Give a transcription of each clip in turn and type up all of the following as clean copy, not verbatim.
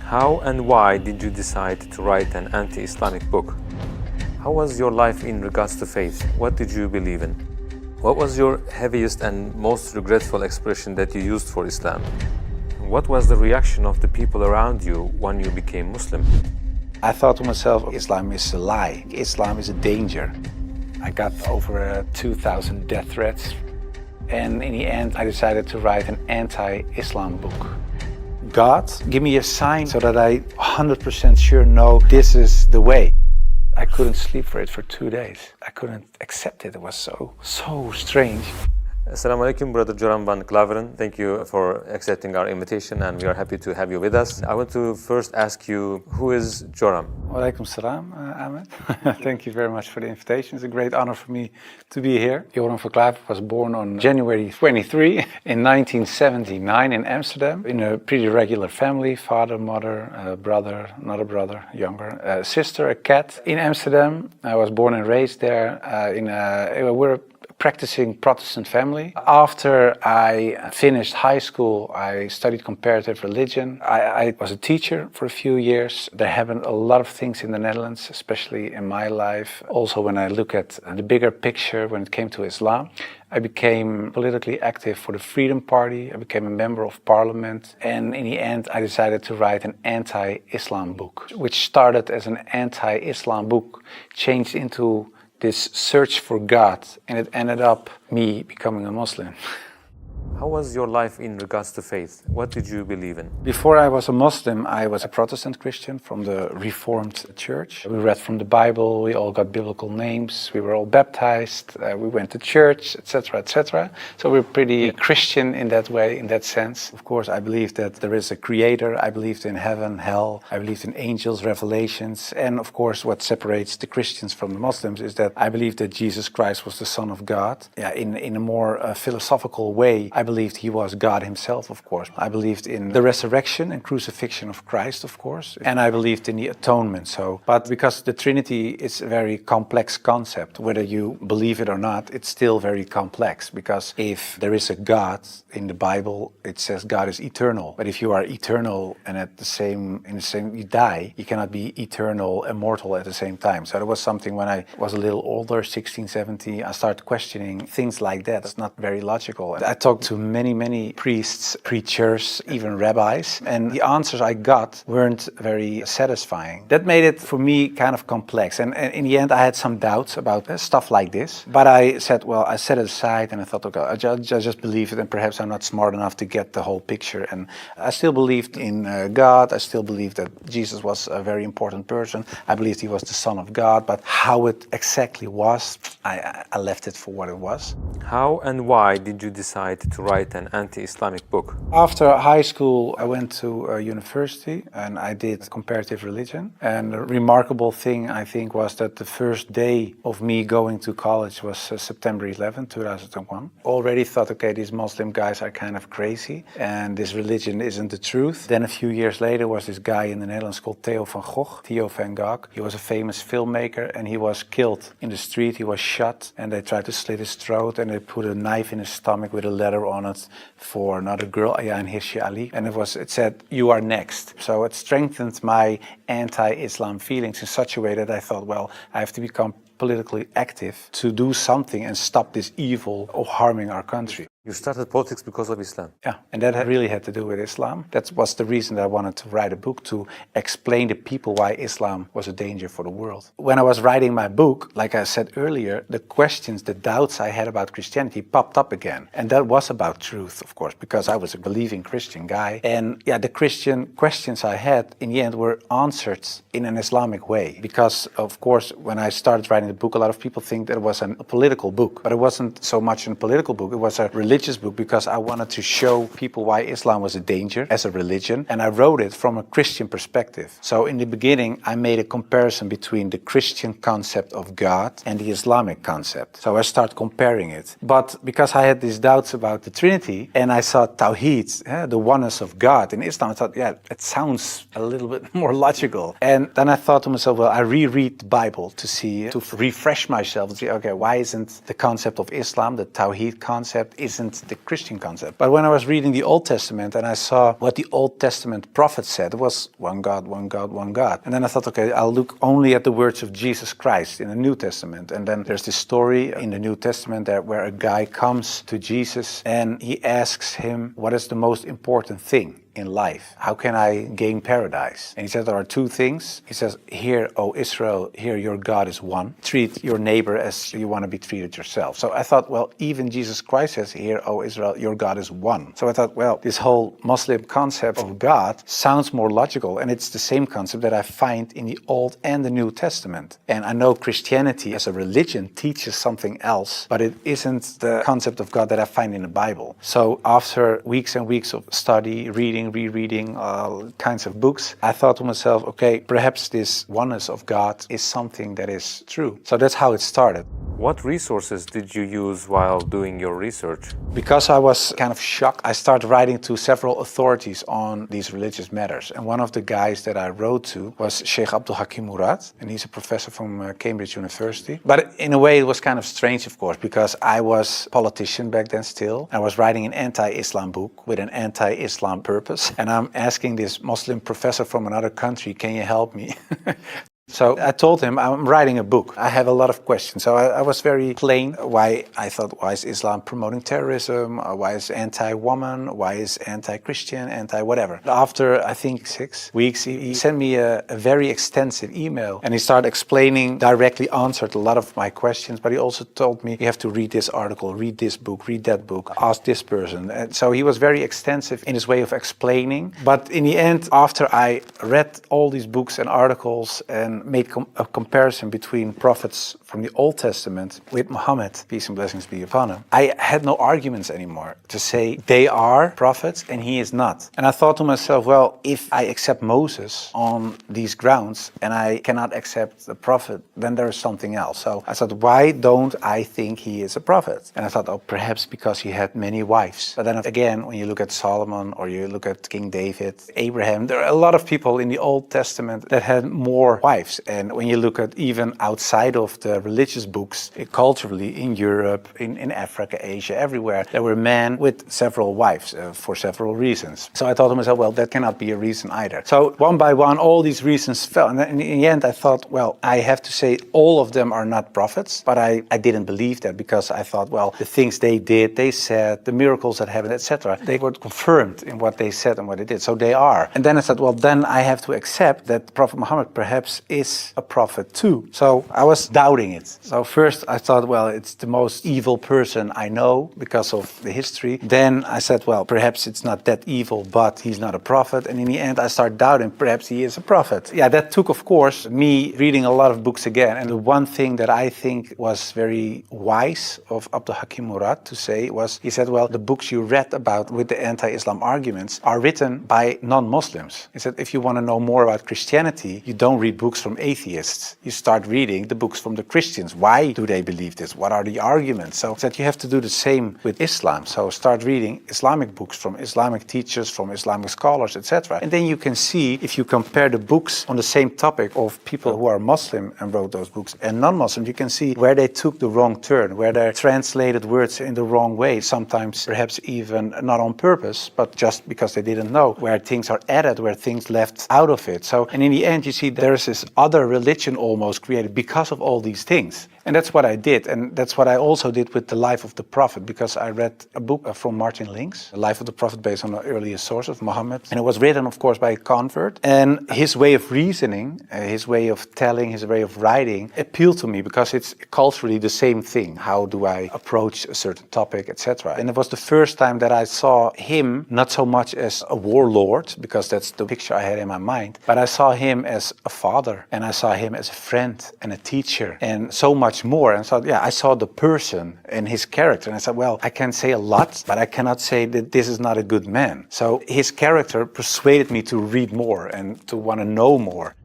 How and why did you decide to write an anti-Islamic book? How was your life in regards to faith? What did you believe in? What was your heaviest and most regretful expression that you used for Islam? What was the reaction of the people around you when you became Muslim? I thought to myself, Islam is a lie. Islam is a danger. I got over 2,000 death threats. And in the end, I decided to write an anti-Islam book. God, give me a sign so that I 100% sure know this is the way. I couldn't sleep for it for 2 days. I couldn't accept it. It was so strange. Assalamu alaikum, Brother Joram van Klaveren. Thank you for accepting our invitation, and we are happy to have you with us. I want to first ask you, who is Joram? Wa alaikum salam, Ahmed. Thank you very much for the invitation. It's a great honor for me to be here. Joram van Klaveren was born on January 23 in 1979 in Amsterdam, in a pretty regular family: father, mother, brother, another brother, younger, sister, a cat. In Amsterdam, I was born and raised there. We're a practicing Protestant family. After I finished high school, I studied comparative religion. I was a teacher for a few years. There happened a lot of things in the Netherlands, especially in my life. Also, when I look at the bigger picture when it came to Islam, I became politically active for the Freedom Party. I became a member of parliament. And in the end, I decided to write an anti-Islam book, which started as an anti-Islam book, changed into this search for God, and it ended up me becoming a Muslim. How was your life in regards to faith? What did you believe in? Before I was a Muslim, I was a Protestant Christian from the Reformed Church. We read from the Bible, we all got biblical names, we were all baptized, we went to church, etc., etc. So we're pretty Christian in that way, in that sense. Of course, I believed that there is a creator, I believed in heaven, hell, I believed in angels, revelations, and of course what separates the Christians from the Muslims is that I believe that Jesus Christ was the Son of God. In a more philosophical way, I believed he was God himself, of course. I believed in the resurrection and crucifixion of Christ, of course. And I believed in the atonement. But because the Trinity is a very complex concept, whether you believe it or not, it's still very complex. Because if there is a God in the Bible, it says God is eternal. But if you are eternal and you die, you cannot be eternal, immortal at the same time. So that was something when I was a little older, 16, 17, I started questioning things like that. It's not very logical. I talked to many priests, preachers, even rabbis, and the answers I got weren't very satisfying. That made it for me kind of complex, and in the end I had some doubts about stuff like this, but I said, well, I set it aside and I thought, okay, I just believe it, and perhaps I'm not smart enough to get the whole picture. And I still believed in God. I still believed that Jesus was a very important person. I believed he was the Son of God, but how it exactly was, I left it for what it was. How and why did you decide to write an anti-Islamic book? After high school, I went to university and I did comparative religion. And the remarkable thing, I think, was that the first day of me going to college was September 11, 2001. Already thought, okay, these Muslim guys are kind of crazy and this religion isn't the truth. Then a few years later was this guy in the Netherlands called Theo van Gogh. He was a famous filmmaker and he was killed in the street. He was shot and they tried to slit his throat and they put a knife in his stomach with a letter on it for another girl, Ayaan Hirsi Ali, and it said, "You are next." So it strengthened my anti-Islam feelings in such a way that I thought, well, I have to become politically active to do something and stop this evil of harming our country. You started politics because of Islam? Yeah, and that really had to do with Islam. That was the reason that I wanted to write a book, to explain to people why Islam was a danger for the world. When I was writing my book, like I said earlier, the questions, the doubts I had about Christianity popped up again. And that was about truth, of course, because I was a believing Christian guy. And yeah, the Christian questions I had in the end were answered in an Islamic way. Because, of course, when I started writing the book, a lot of people think that it was a political book. But it wasn't so much a political book, it was a religious book, because I wanted to show people why Islam was a danger as a religion, and I wrote it from a Christian perspective. So in the beginning I made a comparison between the Christian concept of God and the Islamic concept. So I started comparing it. But because I had these doubts about the Trinity and I saw Tawheed, the oneness of God in Islam, I thought, yeah, it sounds a little bit more logical. And then I thought to myself, well, I reread the Bible to refresh myself and say, okay, why isn't the concept of Islam, the Tawheed concept, isn't isn't the Christian concept. But when I was reading the Old Testament and I saw what the Old Testament prophets said, it was one God, one God, one God. And then I thought, okay, I'll look only at the words of Jesus Christ in the New Testament. And then there's this story in the New Testament where a guy comes to Jesus and he asks him, what is the most important thing in life? How can I gain paradise? And he says there are two things. He says, hear, O Israel, hear your God is one. Treat your neighbor as you want to be treated yourself. So I thought, well, even Jesus Christ says, hear, O Israel, your God is one. So I thought, well, this whole Muslim concept of God sounds more logical, and it's the same concept that I find in the Old and the New Testament. And I know Christianity as a religion teaches something else, but it isn't the concept of God that I find in the Bible. So after weeks and weeks of study, rereading all kinds of books, I thought to myself, okay, perhaps this oneness of God is something that is true. So that's how it started. What resources did you use while doing your research? Because I was kind of shocked, I started writing to several authorities on these religious matters. And one of the guys that I wrote to was Sheikh Abdul Hakim Murad, and he's a professor from Cambridge University. But in a way, it was kind of strange, of course, because I was a politician back then still. I was writing an anti-Islam book with an anti-Islam purpose. And I'm asking this Muslim professor from another country, can you help me? So I told him, I'm writing a book. I have a lot of questions. So I was very plain why I thought, why is Islam promoting terrorism? Why is anti-woman? Why is anti-Christian? Anti-whatever. After, I think, 6 weeks, he sent me a very extensive email. And he started explaining, directly answered a lot of my questions. But he also told me, you have to read this article, read this book, read that book, ask this person. And so he was very extensive in his way of explaining. But in the end, after I read all these books and articles and made a comparison between prophets from the Old Testament with Muhammad, peace and blessings be upon him, I had no arguments anymore to say they are prophets and he is not. And I thought to myself, well, if I accept Moses on these grounds and I cannot accept the prophet, then there is something else. So I thought, why don't I think he is a prophet? And I thought, oh, perhaps because he had many wives. But then again, when you look at Solomon or you look at King David, Abraham, there are a lot of people in the Old Testament that had more wives. And when you look at even outside of the religious books, culturally in Europe, in Africa, Asia, everywhere, there were men with several wives for several reasons. So I thought to myself, well, that cannot be a reason either. So one by one, all these reasons fell. And in the end, I thought, well, I have to say all of them are not prophets. But I didn't believe that because I thought, well, the things they did, they said, the miracles that happened, etc., they were confirmed in what they said and what they did. So they are. And then I said, well, then I have to accept that Prophet Muhammad perhaps is a prophet too. So I was doubting it. So first I thought, well, it's the most evil person I know because of the history. Then I said, well, perhaps it's not that evil, but he's not a prophet. And in the end I started doubting, perhaps he is a prophet. Yeah, that took, of course, me reading a lot of books again. And the one thing that I think was very wise of Abdul Hakim Murad to say was, he said, well, the books you read about with the anti-Islam arguments are written by non-Muslims. He said, if you want to know more about Christianity, you don't read books from atheists. You start reading the books from the Christians. Why do they believe this? What are the arguments? So that you have to do the same with Islam. So start reading Islamic books from Islamic teachers, from Islamic scholars, etc. And then you can see, if you compare the books on the same topic of people who are Muslim and wrote those books and non-Muslim, you can see where they took the wrong turn, where they translated words in the wrong way, sometimes perhaps even not on purpose, but just because they didn't know, where things are added, where things left out of it. So, and in the end, you see there's this other religion almost created because of all these things. And that's what I did. And that's what I also did with The Life of the Prophet, because I read a book from Martin Links, The Life of the Prophet, based on the earliest source of Muhammad. And it was written, of course, by a convert. And his way of reasoning, his way of telling, his way of writing appealed to me because it's culturally the same thing. How do I approach a certain topic, etc. And it was the first time that I saw him not so much as a warlord, because that's the picture I had in my mind, but I saw him as a father, and I saw him as a friend and a teacher, and so much more. And so, yeah, I saw the person and his character, and I said, well, I can say a lot, but I cannot say that this is not a good man. So his character persuaded me to read more and to want to know more.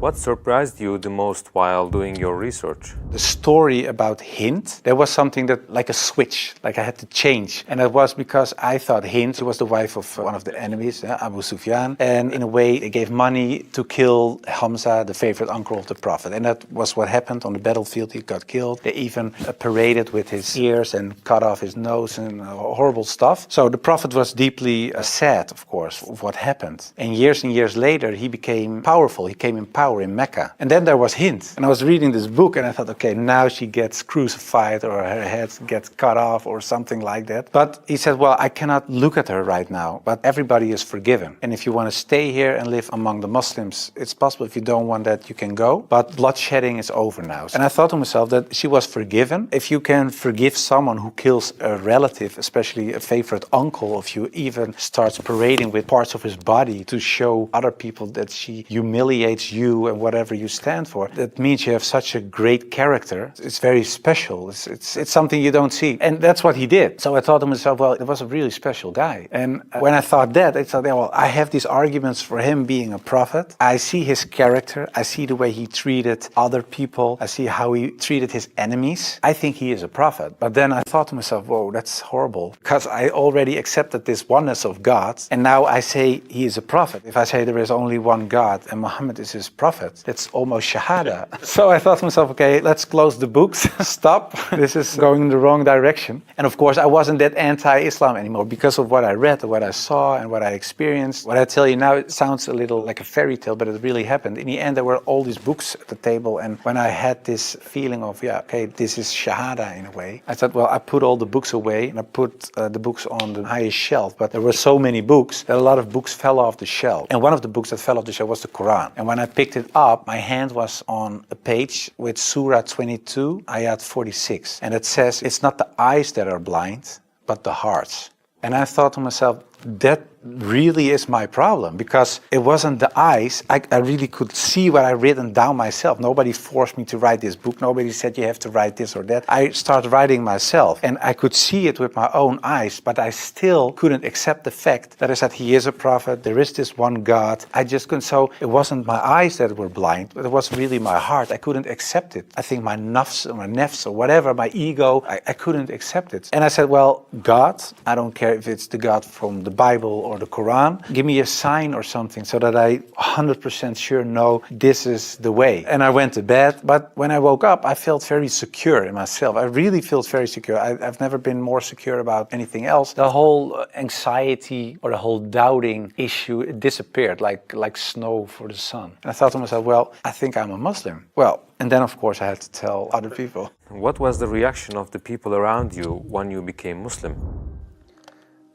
What surprised you the most while doing your research? The story about Hind, there was something that, like a switch, like I had to change. And it was because I thought Hind, she was the wife of one of the enemies, Abu Sufyan. And in a way, they gave money to kill Hamza, the favorite uncle of the Prophet. And that was what happened on the battlefield. He got killed. They even paraded with his ears and cut off his nose and horrible stuff. So the Prophet was deeply sad, of course, of what happened. And years later, he became powerful. He came in power in Mecca. And then there was Hind. And I was reading this book and I thought, okay, now she gets crucified or her head gets cut off or something like that. But he said, well, I cannot look at her right now, but everybody is forgiven. And if you want to stay here and live among the Muslims, it's possible. If you don't want that, you can go. But bloodshedding is over now. And I thought to myself that she was forgiven. If you can forgive someone who kills a relative, especially a favorite uncle of you, even starts parading with parts of his body to show other people that she humiliates you and whatever you stand for, that means you have such a great character. It's very special. It's something you don't see. And that's what he did. So I thought to myself, well, it was a really special guy. And when I thought that, I thought, well, I have these arguments for him being a prophet. I see his character. I see the way he treated other people. I see how he treated his enemies. I think he is a prophet. But then I thought to myself, whoa, that's horrible. Because I already accepted this oneness of God. And now I say he is a prophet. If I say there is only one God and Muhammad is his prophet, that's almost shahada. So I thought to myself, okay, let's close the books. Stop. This is going in the wrong direction. And of course, I wasn't that anti-Islam anymore because of what I read, what I saw, and what I experienced. What I tell you now, it sounds a little like a fairy tale, but it really happened. In the end, there were all these books at the table. And when I had this feeling of, yeah, okay, this is shahada in a way, I thought, well, I put all the books away and I put the books on the highest shelf. But there were so many books that a lot of books fell off the shelf. And one of the books that fell off the shelf was the Quran. And when I picked it up, my hand was on a page with Surah 22, Ayat 46. And it says, it's not the eyes that are blind, but the hearts. And I thought to myself, that really is my problem, because it wasn't the eyes. I really could see what I written down myself. Nobody forced me to write this book. Nobody said you have to write this or that. I started writing myself and I could see it with my own eyes, but I still couldn't accept the fact that I said he is a prophet, there is this one God. I just couldn't. So it wasn't my eyes that were blind, but it was really my heart. I couldn't accept it. I think my nafs or my nefs or whatever, my ego, I couldn't accept it. And I said, well, God, I don't care if it's the God from the Bible or the Quran, give me a sign or something so that I 100% sure know this is the way. And I went to bed, but when I woke up, I felt very secure in myself. I really felt very secure. I've never been more secure about anything else. The whole anxiety or the whole doubting issue, it disappeared like snow for the sun. And I thought to myself, well, I think I'm a Muslim. Well, and then of course I had to tell other people. What was the reaction of the people around you when you became Muslim?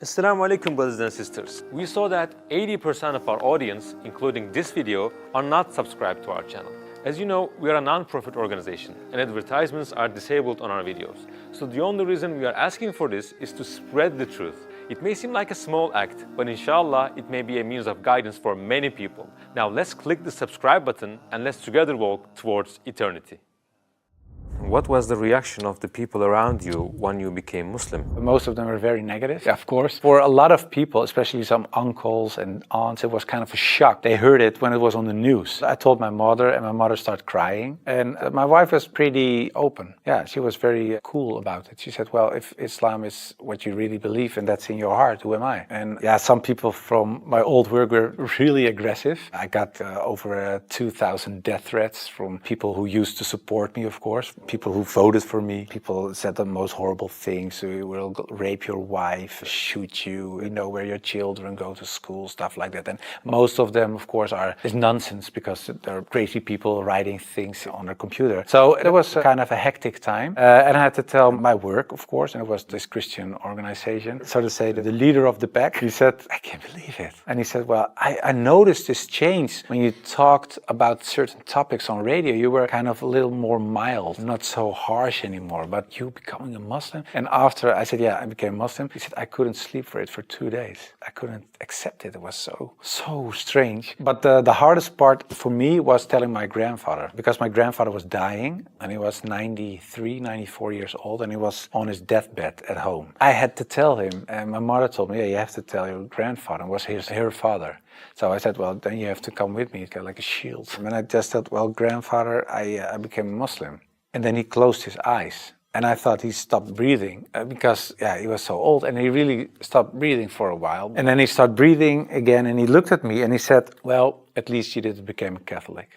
Assalamu alaikum, brothers and sisters. We saw that 80% of our audience, including this video, are not subscribed to our channel. As you know, we are a non-profit organization and advertisements are disabled on our videos. So the only reason we are asking for this is to spread the truth. It may seem like a small act, but inshallah, it may be a means of guidance for many people. Now let's click the subscribe button and let's together walk towards eternity. What was the reaction of the people around you when you became Muslim? Most of them were very negative, of course. For a lot of people, especially some uncles and aunts, it was kind of a shock. They heard it when it was on the news. I told my mother, and my mother started crying. And my wife was pretty open. Yeah, she was very cool about it. She said, well, if Islam is what you really believe and that's in your heart, who am I? And yeah, some people from my old work were really aggressive. I got over 2,000 death threats from people who used to support me, of course. People who voted for me. People said the most horrible things. We will rape your wife, shoot you, we know where your children go to school, stuff like that. And most of them, of course, is nonsense because they're crazy people writing things on their computer. So it was kind of a hectic time. And I had to tell my work, of course, and it was this Christian organization. So to say that the leader of the pack, he said, I can't believe it. And he said, well, I noticed this change when you talked about certain topics on radio. You were kind of a little more mild, not so harsh anymore, but you becoming a Muslim? And after I said, yeah, I became Muslim, he said, I couldn't sleep for it for 2 days. I couldn't accept it. It was so strange. But the hardest part for me was telling my grandfather, because my grandfather was dying and he was 93, 94 years old and he was on his deathbed at home. I had to tell him, and my mother told me, yeah, you have to tell your grandfather. It was her father. So I said, well, then you have to come with me. It's got like a shield. And I just said, well, grandfather, I became a Muslim. And then he closed his eyes. And I thought he stopped breathing because, yeah, he was so old. And he really stopped breathing for a while. And then he started breathing again. And he looked at me and he said, well, at least you didn't become a Catholic.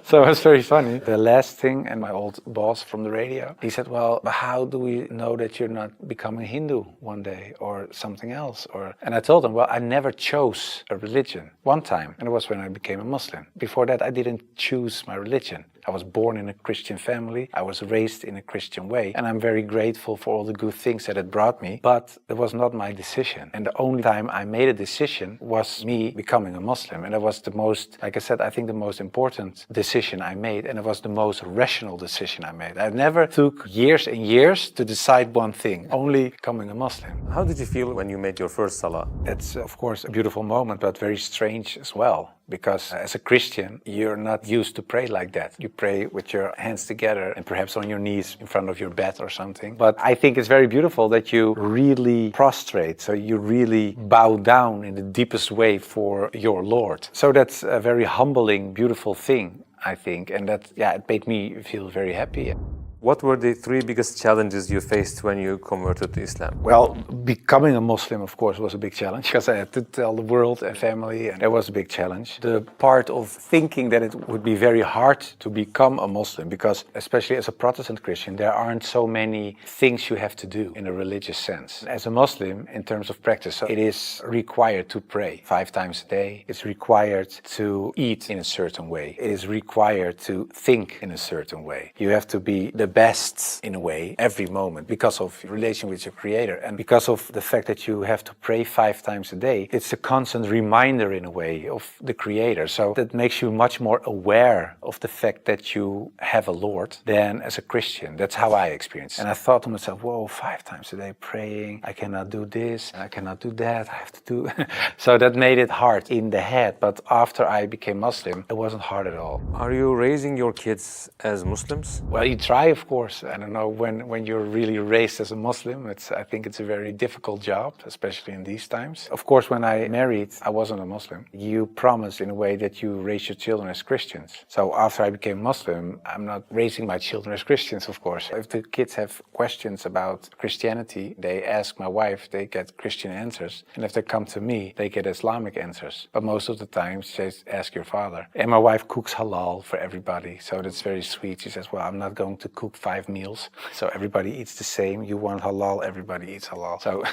So it was very funny. The last thing, and my old boss from the radio, he said, well, how do we know that you're not becoming Hindu one day or something else? And I told him, well, I never chose a religion. One time, and it was when I became a Muslim. Before that, I didn't choose my religion. I was born in a Christian family. I was raised in a Christian way. And I'm very grateful for all the good things that it brought me. But it was not my decision. And the only time I made a decision was me becoming a Muslim. And it was the most, like I said, I think the most important decision I made. And it was the most rational decision I made. I never took years and years to decide one thing, only becoming a Muslim. How did you feel when you made your first salah? It's, of course, a beautiful moment, but very strange as well. Because as a Christian, you're not used to pray like that. You pray with your hands together and perhaps on your knees in front of your bed or something. But I think it's very beautiful that you really prostrate. So you really bow down in the deepest way for your Lord. So that's a very humbling, beautiful thing, I think. And that, yeah, it made me feel very happy. What were the 3 biggest challenges you faced when you converted to Islam? Well, becoming a Muslim, of course, was a big challenge because I had to tell the world and family, and that was a big challenge. The part of thinking that it would be very hard to become a Muslim because, especially as a Protestant Christian, there aren't so many things you have to do in a religious sense. As a Muslim, in terms of practice, so it is required to pray 5 times a day. It's required to eat in a certain way. It is required to think in a certain way. You have to be the best in a way every moment because of your relation with your Creator and because of the fact that you have to pray 5 times a day. It's a constant reminder in a way of the Creator. So that makes you much more aware of the fact that you have a Lord than as a Christian. That's how I experience it. And I thought to myself, whoa, 5 times a day praying, I cannot do this, I cannot do that, I have to do. So that made it hard in the head. But after I became Muslim, it wasn't hard at all. Are you raising your kids as Muslims? Well, you try, of course. I don't know, when you're really raised as a Muslim, I think it's a very difficult job, especially in these times. Of course, when I married, I wasn't a Muslim. You promise in a way that you raise your children as Christians. So after I became Muslim, I'm not raising my children as Christians, of course. If the kids have questions about Christianity, they ask my wife, they get Christian answers. And if they come to me, they get Islamic answers. But most of the time, they ask your father. And my wife cooks halal for everybody, so that's very sweet. She says, well, I'm not going to cook 5 meals, so everybody eats the same. You want halal, everybody eats halal. So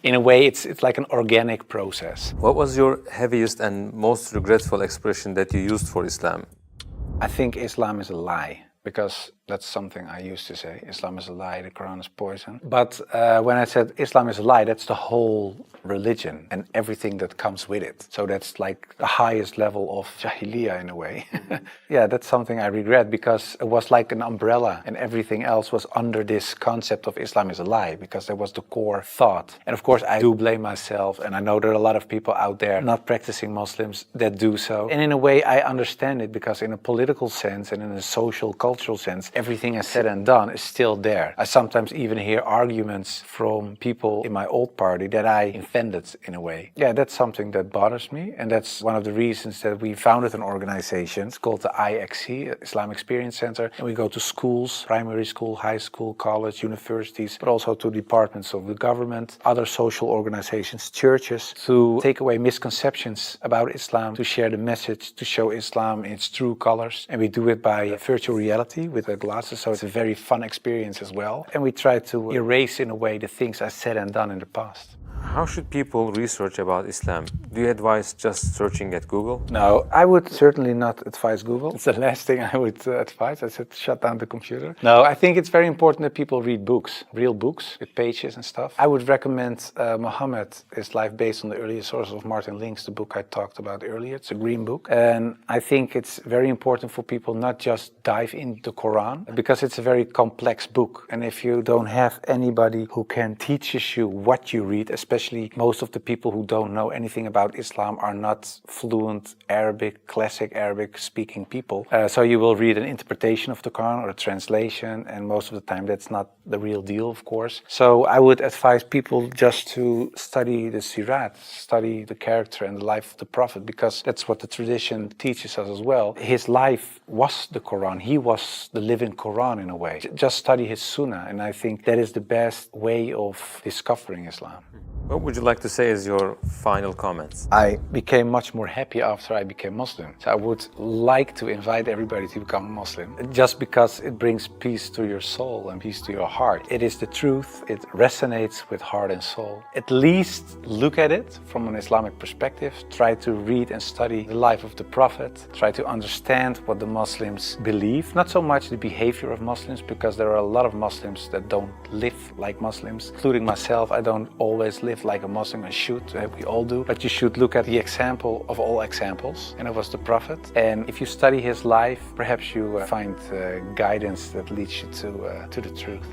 in a way, it's like an organic process. What was your heaviest and most regretful expression that you used for Islam? I think Islam is a lie, because that's something I used to say. Islam is a lie, the Quran is poison. But when I said Islam is a lie, that's the whole religion and everything that comes with it. So that's like the highest level of jahiliyyah in a way. Yeah, that's something I regret because it was like an umbrella and everything else was under this concept of Islam is a lie because that was the core thought. And of course I do blame myself, and I know there are a lot of people out there not practicing Muslims that do so. And in a way I understand it because in a political sense and in a social, cultural sense, everything I said and done is still there. I sometimes even hear arguments from people in my old party that I offended in a way. Yeah, that's something that bothers me, and that's one of the reasons that we founded an organization. It's called the IXC, Islam Experience Center, and we go to schools, primary school, high school, college, universities, but also to departments of the government, other social organizations, churches, to take away misconceptions about Islam, to share the message, to show Islam in its true colors. And we do it by virtual reality with the glasses, so it's a very fun experience as well. And we try to erase in a way the things I said and done in the past. How should people research about Islam? Do you advise just searching at Google? No, I would certainly not advise Google. It's the last thing I would advise. I said shut down the computer. No, I think it's very important that people read books, real books with pages and stuff. I would recommend Muhammad, His Life Based on the Earlier Sources of Martin Links, the book I talked about earlier. It's a green book. And I think it's very important for people not just dive into the Quran, because it's a very complex book. And if you don't have anybody who can teach you what you read, especially most of the people who don't know anything about Islam are not fluent Arabic, classic Arabic speaking people. So you will read an interpretation of the Quran or a translation, and most of the time that's not the real deal, of course. So I would advise people just to study the Sirat, study the character and the life of the Prophet, because that's what the tradition teaches us as well. His life was the Quran. He was the living Quran in a way. Just study his Sunnah, and I think that is the best way of discovering Islam. What would you like to say as your final comments? I became much more happy after I became Muslim. So I would like to invite everybody to become a Muslim, just because it brings peace to your soul and peace to your heart. It is the truth. It resonates with heart and soul. At least look at it from an Islamic perspective. Try to read and study the life of the Prophet. Try to understand what the Muslims believe. Not so much the behavior of Muslims, because there are a lot of Muslims that don't live like Muslims, including myself. I don't always live like a Muslim. I should, we all do, but you should look at the example of all examples, and it was the Prophet. And if you study his life, perhaps you find guidance that leads you to the truth.